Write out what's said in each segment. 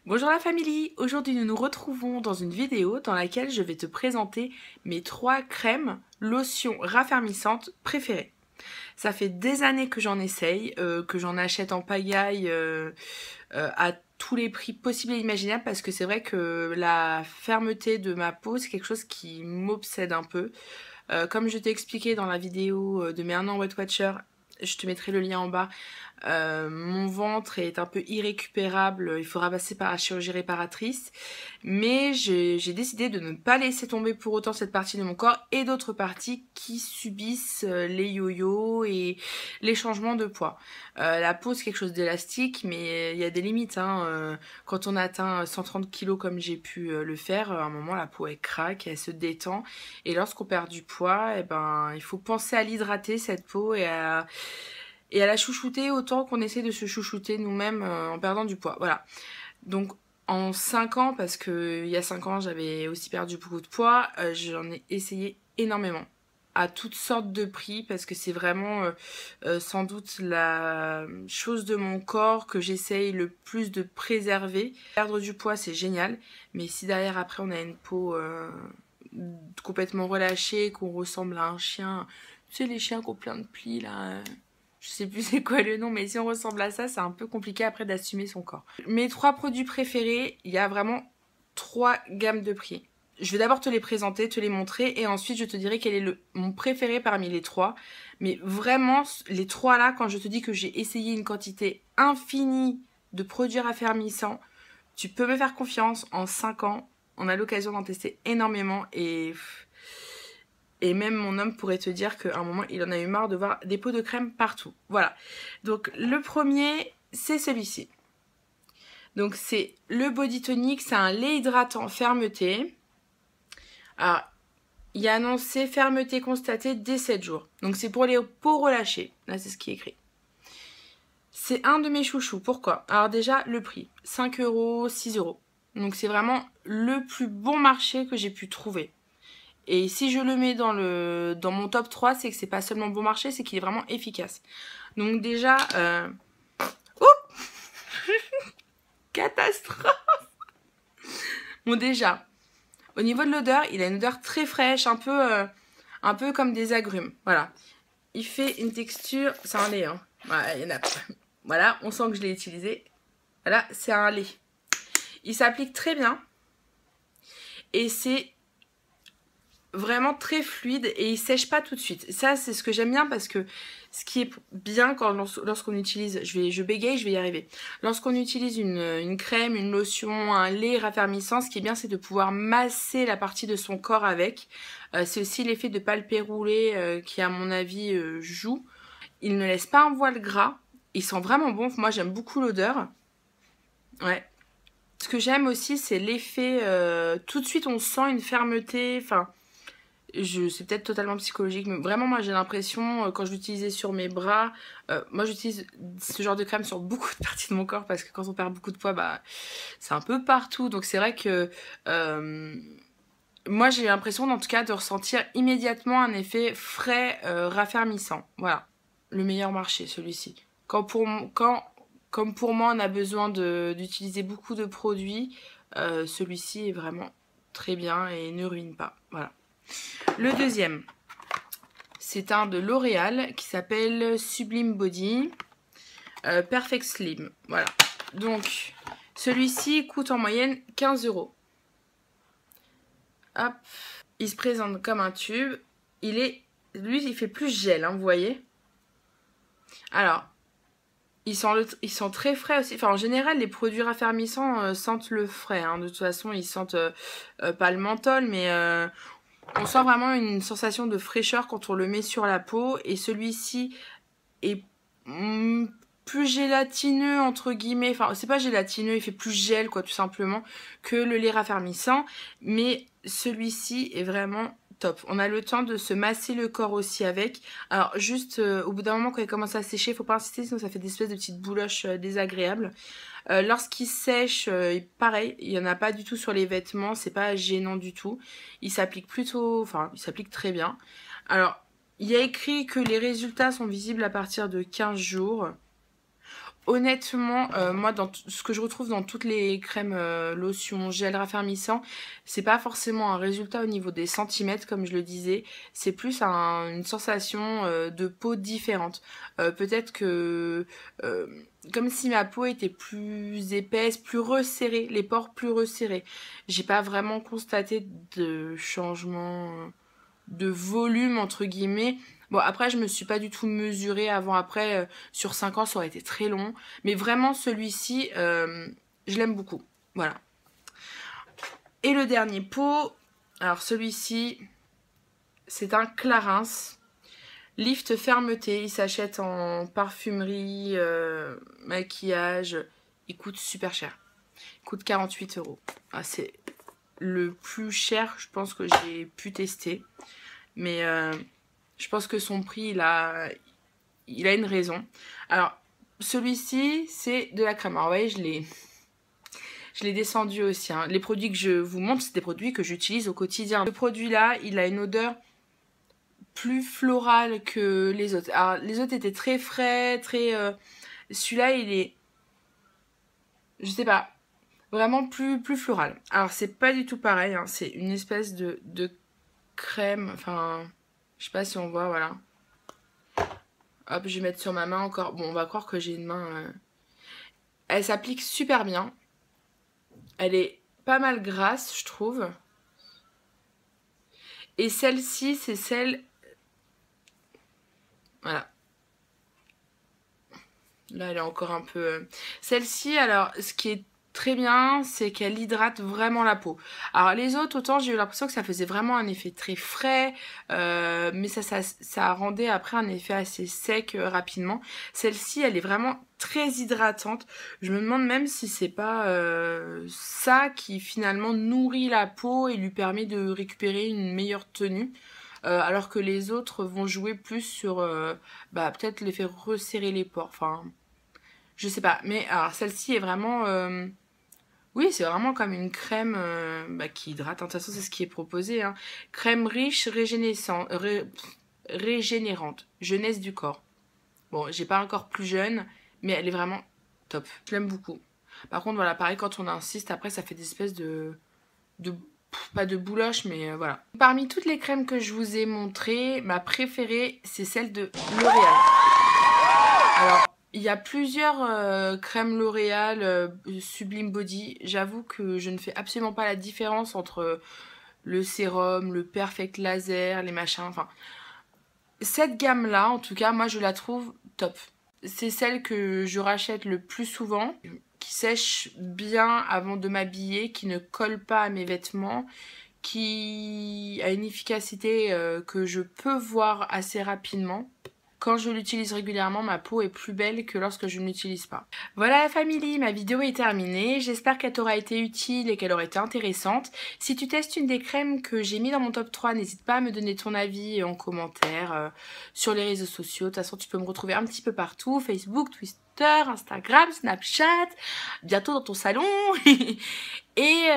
Bonjour la famille, aujourd'hui nous nous retrouvons dans une vidéo dans laquelle je vais te présenter mes 3 crèmes, lotions raffermissantes préférées. Ça fait des années que j'en essaye, que j'en achète en pagaille à tous les prix possibles et imaginables parce que c'est vrai que la fermeté de ma peau c'est quelque chose qui m'obsède un peu. Comme je t'ai expliqué dans la vidéo de mes 1 an Weight Watcher, je te mettrai le lien en bas. Mon ventre est un peu irrécupérable, il faudra passer par la chirurgie réparatrice, mais j'ai décidé de ne pas laisser tomber pour autant cette partie de mon corps et d'autres parties qui subissent les yo-yo et les changements de poids. La peau c'est quelque chose d'élastique, mais il y a des limites, hein. Quand on atteint 130 kg comme j'ai pu le faire, à un moment la peau elle craque, elle se détend, et lorsqu'on perd du poids, eh ben, il faut penser à l'hydrater cette peau et à la chouchouter autant qu'on essaie de se chouchouter nous-mêmes en perdant du poids. Voilà. Donc en 5 ans, parce que il y a 5 ans j'avais aussi perdu beaucoup de poids, j'en ai essayé énormément. À toutes sortes de prix, parce que c'est vraiment sans doute la chose de mon corps que j'essaye le plus de préserver. Perdre du poids c'est génial, mais si derrière après on a une peau complètement relâchée, qu'on ressemble à un chien, tu sais les chiens qui ont plein de plis là, je sais plus c'est quoi le nom, mais si on ressemble à ça, c'est un peu compliqué après d'assumer son corps. Mes 3 produits préférés, il y a vraiment 3 gammes de prix. Je vais d'abord te les présenter, te les montrer, et ensuite je te dirai quel est mon préféré parmi les 3. Mais vraiment, les 3 là, quand je te dis que j'ai essayé une quantité infinie de produits raffermissants, tu peux me faire confiance, en 5 ans, on a l'occasion d'en tester énormément, et même mon homme pourrait te dire qu'à un moment, il en a eu marre de voir des pots de crème partout. Voilà. Donc, le premier, c'est celui-ci. Donc, c'est le Body Tonic. C'est un lait hydratant fermeté. Alors, il y a annoncé fermeté constatée dès 7 jours. Donc, c'est pour les peaux relâchées. Là, c'est ce qui est écrit. C'est un de mes chouchous. Pourquoi? Alors, déjà, le prix. 5 €, 6 €. Donc, c'est vraiment le plus bon marché que j'ai pu trouver. Et si je le mets dans mon top 3, c'est que c'est pas seulement bon marché, c'est qu'il est vraiment efficace. Donc déjà... Oh catastrophe. Bon déjà, au niveau de l'odeur, il a une odeur très fraîche, un peu comme des agrumes. Voilà. Il fait une texture... C'est un lait, hein. Voilà, il y en a... Voilà, on sent que je l'ai utilisé. Voilà, c'est un lait. Il s'applique très bien. Et c'est vraiment très fluide et il sèche pas tout de suite. Ça c'est ce que j'aime bien, parce que ce qui est bien lorsqu'on utilise, je bégaye, je vais y arriver. Lorsqu'on utilise une crème, une lotion, un lait raffermissant, ce qui est bien c'est de pouvoir masser la partie de son corps avec. C'est aussi l'effet de palpé roulé qui à mon avis joue. Il ne laisse pas un voile gras, il sent vraiment bon, moi j'aime beaucoup l'odeur. Ouais. Ce que j'aime aussi c'est l'effet, tout de suite on sent une fermeté, enfin... C'est peut-être totalement psychologique, mais vraiment moi j'ai l'impression, quand je l'utilisais sur mes bras, moi j'utilise ce genre de crème sur beaucoup de parties de mon corps, parce que quand on perd beaucoup de poids, bah c'est un peu partout, donc c'est vrai que moi j'ai l'impression en tout cas de ressentir immédiatement un effet frais, raffermissant. Voilà, le meilleur marché celui-ci. Comme pour moi on a besoin d'utiliser beaucoup de produits, celui-ci est vraiment très bien et ne ruine pas. Voilà. Le deuxième, c'est un de L'Oréal qui s'appelle Sublime Body Perfect Slim. Voilà. Donc, celui-ci coûte en moyenne 15 €. Hop. Il se présente comme un tube. Lui, il fait plus gel, hein, vous voyez. Alors, il sent très frais aussi. Enfin, en général, les produits raffermissants sentent le frais, hein. De toute façon, ils sentent pas le menthol, mais... on sent vraiment une sensation de fraîcheur quand on le met sur la peau. Et celui-ci est plus gélatineux, entre guillemets. Enfin, c'est pas gélatineux, il fait plus gel, quoi, tout simplement, que le lait raffermissant. Mais celui-ci est vraiment top. On a le temps de se masser le corps aussi avec. Alors, juste, au bout d'un moment, quand il commence à sécher, il faut pas insister, sinon ça fait des espèces de petites bouloches désagréables. Lorsqu'il sèche, pareil, il n'y en a pas du tout sur les vêtements, c'est pas gênant du tout. Il s'applique il s'applique très bien. Alors, il y a écrit que les résultats sont visibles à partir de 15 jours. honnêtement, moi, ce que je retrouve dans toutes les crèmes, lotions, gel raffermissant, c'est pas forcément un résultat au niveau des centimètres, comme je le disais. C'est plus une sensation de peau différente. Peut-être que, comme si ma peau était plus épaisse, plus resserrée, les pores plus resserrés. J'ai pas vraiment constaté de changement de volume, entre guillemets. Bon, après, je me suis pas du tout mesurée avant-après. Sur 5 ans, ça aurait été très long. Mais vraiment, celui-ci, je l'aime beaucoup. Voilà. Et le dernier pot, alors celui-ci, c'est un Clarins. Lift fermeté. Il s'achète en parfumerie, maquillage. Il coûte super cher. Il coûte 48 €. Ah, c'est le plus cher, je pense, que j'ai pu tester. Mais je pense que son prix, il a une raison. Alors, celui-ci, c'est de la crème. Alors, vous voyez, je l'ai descendu aussi. Hein. Les produits que je vous montre, c'est des produits que j'utilise au quotidien. Ce produit-là, il a une odeur plus florale que les autres. Alors, les autres étaient très frais, très... Celui-là, il est... Je sais pas. Vraiment plus floral. Alors, c'est pas du tout pareil. Hein. C'est une espèce de crème. Enfin, je sais pas si on voit, voilà. Hop, je vais mettre sur ma main encore. Bon, on va croire que j'ai une main... Elle s'applique super bien. Elle est pas mal grasse, je trouve. Et celle-ci, c'est celle... Voilà. Là, elle est encore un peu... Celle-ci, alors, ce qui est très bien, c'est qu'elle hydrate vraiment la peau. Alors, les autres, autant j'ai eu l'impression que ça faisait vraiment un effet très frais, mais ça rendait après un effet assez sec rapidement. Celle-ci, elle est vraiment très hydratante. Je me demande même si c'est pas ça qui finalement nourrit la peau et lui permet de récupérer une meilleure tenue. Alors que les autres vont jouer plus sur peut-être l'effet resserrer les pores. Enfin, je sais pas. Mais alors celle-ci est vraiment... oui, c'est vraiment comme une crème qui hydrate. De toute façon, c'est ce qui est proposé. Hein. Crème riche, régénérante. Jeunesse du corps. Bon, j'ai pas un corps plus jeune, mais elle est vraiment top. Je l'aime beaucoup. Par contre, voilà, pareil, quand on insiste, après, ça fait des espèces pas de bouloche, mais voilà. Parmi toutes les crèmes que je vous ai montrées, ma préférée, c'est celle de L'Oréal. Alors, il y a plusieurs crèmes L'Oréal Sublime Body. J'avoue que je ne fais absolument pas la différence entre le sérum, le Perfect Laser, les machins, enfin... Cette gamme-là, en tout cas, moi, je la trouve top. C'est celle que je rachète le plus souvent, qui sèche bien avant de m'habiller, qui ne colle pas à mes vêtements, qui a une efficacité que je peux voir assez rapidement. Quand je l'utilise régulièrement, ma peau est plus belle que lorsque je ne l'utilise pas. Voilà la famille, ma vidéo est terminée. J'espère qu'elle t'aura été utile et qu'elle aura été intéressante. Si tu testes une des crèmes que j'ai mis dans mon top 3, n'hésite pas à me donner ton avis en commentaire sur les réseaux sociaux. De toute façon, tu peux me retrouver un petit peu partout. Facebook, Twitter, Instagram, Snapchat, bientôt dans ton salon. Et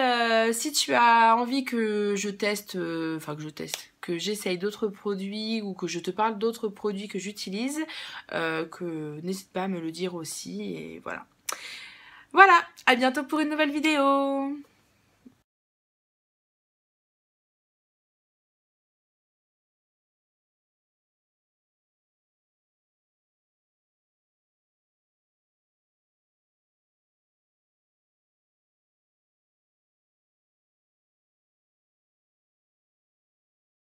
si tu as envie que je teste, que j'essaye d'autres produits ou que je te parle d'autres produits que j'utilise, n'hésite pas à me le dire aussi. Et voilà. Voilà, à bientôt pour une nouvelle vidéo.